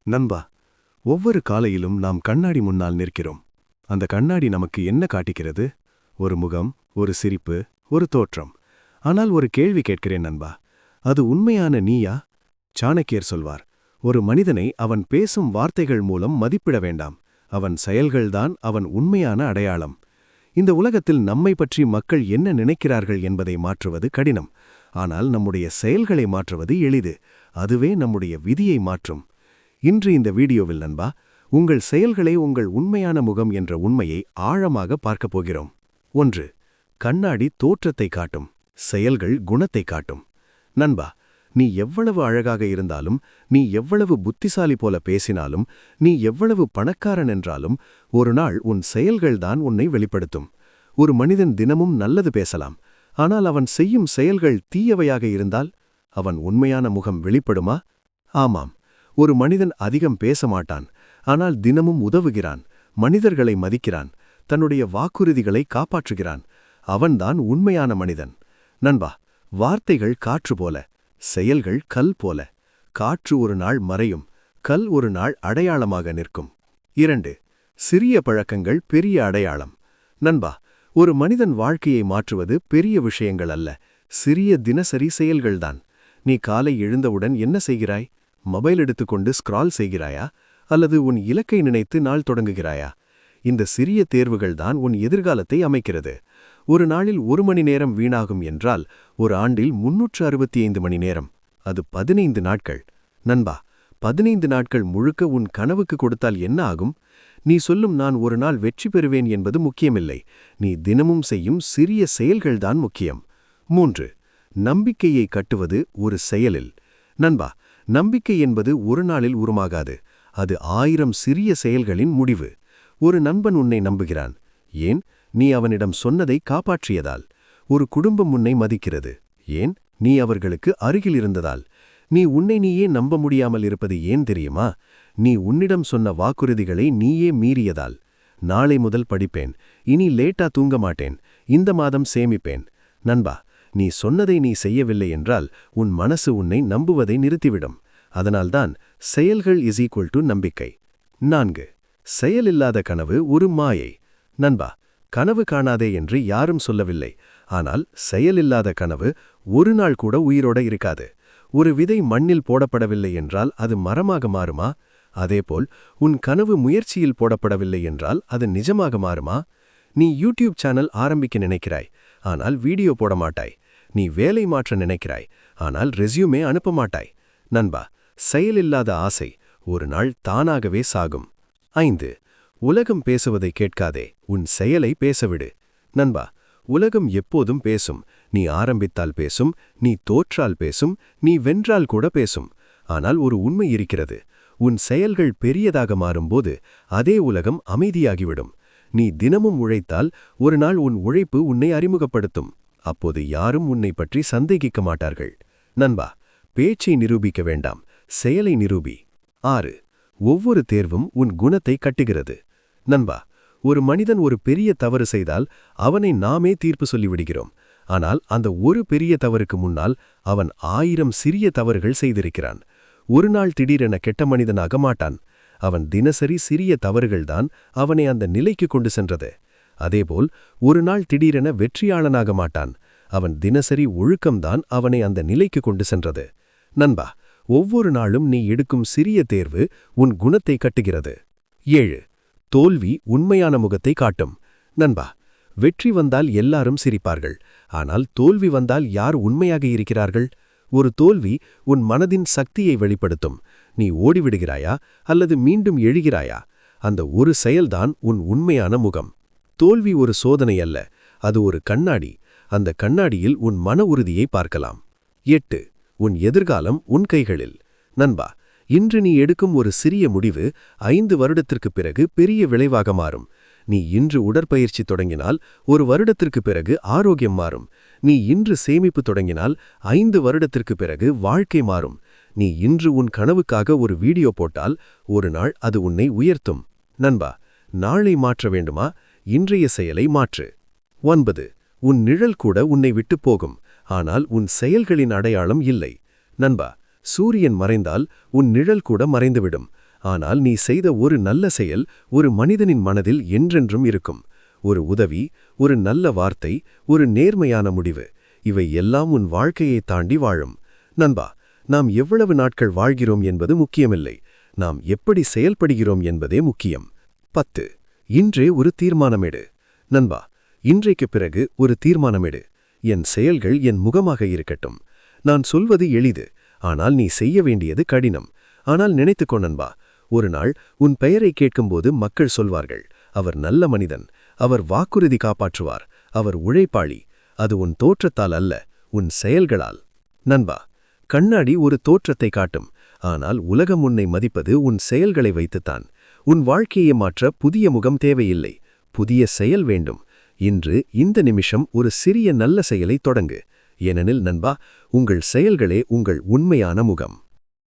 நண்பா, ஒவ்வொரு காலையிலும் நாம் கண்ணாடி முன்னால் நிற்கிறோம். அந்த கண்ணாடி நமக்கு என்ன காட்டுகிறது? ஒரு முகம், ஒரு சிரிப்பு, ஒரு தோற்றம். ஆனால் ஒரு கேள்வி கேட்கிறேன் நண்பா, அது உண்மையான நீயா? சாணக்கியர் சொல்வார், ஒரு மனிதனை அவன் பேசும் வார்த்தைகள் மூலம் மதிப்பிட வேண்டாம், அவன் செயல்கள்தான் அவன் உண்மையான அடையாளம். இந்த உலகத்தில் நம்மை பற்றி மக்கள் என்ன நினைக்கிறார்கள் என்பதை மாற்றுவது கடினம். ஆனால் நம்முடைய செயல்களை மாற்றுவது எளிது. அதுவே நம்முடைய விதியை மாற்றும். இன்று இந்த வீடியோவில் நண்பா, உங்கள் செயல்களே உங்கள் உண்மையான முகம் என்ற உண்மையை ஆழமாக பார்க்கப் போகிறோம். 1. கண்ணாடி தோற்றத்தை காட்டும், செயல்கள் குணத்தை காட்டும். நண்பா, நீ எவ்வளவு அழகாக இருந்தாலும், நீ எவ்வளவு புத்திசாலி போல பேசினாலும், நீ எவ்வளவு பணக்காரன் என்றாலும், ஒரு நாள் உன் செயல்கள்தான் உன்னை வெளிப்படுத்தும். ஒரு மனிதன் தினமும் நல்லது பேசலாம், ஆனால் அவன் செய்யும் செயல்கள் தீயவையாக இருந்தால் அவன் உண்மையான முகம் வெளிப்படுமா? ஆமாம். ஒரு மனிதன் அதிகம் பேச மாட்டான், ஆனால் தினமும் உதவுகிறான், மனிதர்களை மதிக்கிறான், தன்னுடைய வாக்குறுதிகளை காப்பாற்றுகிறான். அவன்தான் உண்மையான மனிதன். நண்பா, வார்த்தைகள் காற்று போல, செயல்கள் கல் போல. காற்று ஒரு நாள் மறையும், கல் ஒரு நாள் அடையாளமாக நிற்கும். 2. சிறிய பழக்கங்கள் பெரிய அடையாளம். நண்பா, ஒரு மனிதன் வாழ்க்கையை மாற்றுவது பெரிய விஷயங்கள் அல்ல, சிறிய தினசரி செயல்கள்தான். நீ காலை எழுந்தவுடன் என்ன செய்கிறாய்? மொபைல் எடுத்துக்கொண்டு ஸ்க்ரால் செய்கிறாயா, அல்லது உன் இலக்கை நினைத்து நாள் தொடங்குகிறாயா? இந்த சிறிய தேர்வுகள்தான் உன் எதிர்காலத்தை அமைக்கிறது. ஒரு நாளில் 1 மணி நேரம் வீணாகும் என்றால் ஒரு ஆண்டில் 365 மணி நேரம், அது 15 நாட்கள். நண்பா, 15 நாட்கள் முழுக்க உன் கனவுக்கு கொடுத்தால் என்ன ஆகும்? நீ சொல்லும் நான் ஒரு நாள் வெற்றி பெறுவேன் என்பது முக்கியமில்லை, நீ தினமும் செய்யும் சிறிய செயல்கள்தான் முக்கியம். 3. நம்பிக்கையை கட்டுவது ஒரு செயலில். நண்பா, நம்பிக்கை என்பது ஒரு நாளில் உருமாகாது, அது 1000 சிறிய செயல்களின் முடிவு. ஒரு நண்பன் உன்னை நம்புகிறான், ஏன்? நீ அவனிடம் சொன்னதை காப்பாற்றியதால். ஒரு குடும்பம் உன்னை மதிக்கிறது, ஏன்? நீ அவர்களுக்கு அருகில் இருந்ததால். நீ உன்னை நீயே நம்ப முடியாமல் இருப்பது ஏன் தெரியுமா? நீ உன்னிடம் சொன்ன வாக்குறுதிகளை நீயே மீறியதால். நாளை முதல் படிப்பேன், இனி லேட்டா தூங்க மாட்டேன், இந்த மாதம் சேமிப்பேன். நண்பா, நீ சொன்னதை நீ செய்யவில்லை என்றால் உன் மனசு உன்னை நம்புவதை நிறுத்திவிடும். அதனால்தான் செயல்கள் நம்பிக்கை. 4. செயலில்லாத கனவு ஒரு மாயை. நண்பா, கனவு காணாதே என்று யாரும் சொல்லவில்லை, ஆனால் செயலில்லாத கனவு ஒரு நாள் கூட உயிரோட இருக்காது. ஒரு விதை மண்ணில் போடப்படவில்லை என்றால் அது மரமாக மாறுமா? அதேபோல் உன் கனவு முயற்சியில் போடப்படவில்லை என்றால் அது நிஜமாக மாறுமா? நீ யூடியூப் சேனல் ஆரம்பிக்க நினைக்கிறாய், ஆனால் வீடியோ போட மாட்டாய். நீ வேலை மாற்ற நினைக்கிறாய், ஆனால் ரெஸ்யூமே அனுப்ப மாட்டாய். நண்பா, செயலில்லாத ஆசை ஒரு நாள் தானாகவே சாகும். 5. உலகம் பேசுவதை கேட்காதே, உன் செயலை பேசவிடு. நண்பா, உலகம் எப்போதும் பேசும். நீ ஆரம்பித்தால் பேசும், நீ தோற்றால் பேசும், நீ வென்றால் கூட பேசும். ஆனால் ஒரு உண்மை இருக்கிறது, உன் செயல்கள் பெரியதாக மாறும்போது அதே உலகம் அமைதியாகிவிடும். நீ தினமும் உழைத்தால் ஒரு நாள் உன் உழைப்பு உன்னை அறிமுகப்படுத்தும். அப்போது யாரும் உன்னை பற்றி சந்தேகிக்க மாட்டார்கள். நண்பா, பேச்சை நிரூபிக்க வேண்டாம், செயலை நிரூபி. 6. ஒவ்வொரு தேர்வும் உன் குணத்தை கட்டுகிறது. நண்பா, ஒரு மனிதன் ஒரு பெரிய தவறு செய்தால் அவனை நாமே தீர்ப்பு சொல்லிவிடுகிறோம். ஆனால் அந்த ஒரு பெரிய தவறுக்கு முன்னால் அவன் 1000 சிறிய தவறுகள் செய்திருக்கிறான். ஒரு நாள் திடீரென கெட்ட மனிதனாக மாட்டான், அவன் தினசரி சிறிய தவறுகள்தான் அவனை அந்த நிலைக்கு கொண்டு சென்றது. அதேபோல் ஒரு நாள் திடீரென வெற்றியாளனாக மாட்டான், அவன் தினசரி ஒழுக்கம்தான் அவனை அந்த நிலைக்கு கொண்டு சென்றது. நண்பா, ஒவ்வொரு நாளும் நீ எடுக்கும் சிறிய தேர்வு உன் குணத்தை கட்டுகிறது. 7. தோல்வி உண்மையான முகத்தை காட்டும். நண்பா, வெற்றி வந்தால் எல்லாரும் சிரிப்பார்கள், ஆனால் தோல்வி வந்தால் யார் உண்மையாக இருக்கிறார்கள்? ஒரு தோல்வி உன் மனதின் சக்தியை வெளிப்படுத்தும். நீ ஓடிவிடுகிறாயா அல்லது மீண்டும் எழுகிறாயா? அந்த ஒரு செயல்தான் உன் உண்மையான முகம். தோல்வி ஒரு சோதனை அல்ல, அது ஒரு கண்ணாடி. அந்த கண்ணாடியில் உன் மன உறுதியை பார்க்கலாம். 8. உன் எதிர்காலம் உன் கைகளில். நண்பா, இன்று நீ எடுக்கும் ஒரு சிறிய முடிவு 5 வருடத்திற்குப் பிறகு பெரிய விளைவாக மாறும். நீ இன்று உடற்பயிற்சி தொடங்கினால் 1 வருடத்திற்கு பிறகு ஆரோக்கியம் மாறும். நீ இன்று சேமிப்பு தொடங்கினால் 5 வருடத்திற்கு பிறகு வாழ்க்கை மாறும். நீ இன்று உன் கனவுக்காக ஒரு வீடியோ போட்டால் ஒரு நாள் அது உன்னை உயர்த்தும். நண்பா, நாளை மாற்ற வேண்டுமா? இன்றைய செயலை மாற்று. 9. உன் நிழல் கூட உன்னை விட்டு போகும், ஆனால் உன் செயல்களின் அடையாளம் இல்லை. நண்பா, சூரியன் மறைந்தால் உன் நிழல் கூட மறைந்துவிடும், ஆனால் நீ செய்த ஒரு நல்ல செயல் ஒரு மனிதனின் மனதில் என்றென்றும் இருக்கும். ஒரு உதவி, ஒரு நல்ல வார்த்தை, ஒரு நேர்மையான முடிவு, இவை எல்லாம் உன் வாழ்க்கையை தாண்டி வாழும். நண்பா, நாம் எவ்வளவு நாட்கள் வாழ்கிறோம் என்பது முக்கியமில்லை, நாம் எப்படி செயல்படுகிறோம் என்பதே முக்கியம். 10. இன்றே ஒரு தீர்மானமெடு. நண்பா, இன்றைக்கு பிறகு ஒரு தீர்மானமெடு. என் செயல்கள் என் முகமாக இருக்கட்டும். நான் சொல்வது எளிது, ஆனால் நீ செய்ய வேண்டியது கடினம். ஆனால் நினைத்துக்கோ நண்பா, ஒரு நாள் உன் பெயரை கேட்கும்போது மக்கள் சொல்வார்கள், அவர் நல்ல மனிதன், அவர் வாக்குறுதி காப்பாற்றுவார், அவர் உழைப்பாளி. அது உன் தோற்றத்தால் அல்ல, உன் செயல்களால். நண்பா, கண்ணாடி ஒரு தோற்றத்தை காட்டும், ஆனால் உலகம் உன்னை மதிப்பது உன் செயல்களை வைத்துத்தான். உன் வாழ்க்கையை மாற்ற புதிய முகம் தேவையில்லை, புதிய செயல் வேண்டும். இன்று இந்த நிமிஷம் ஒரு சிறிய நல்ல செயலை தொடங்கு. ஏனெனில் நண்பா, உங்கள் செயல்களே உங்கள் உண்மையான முகம்.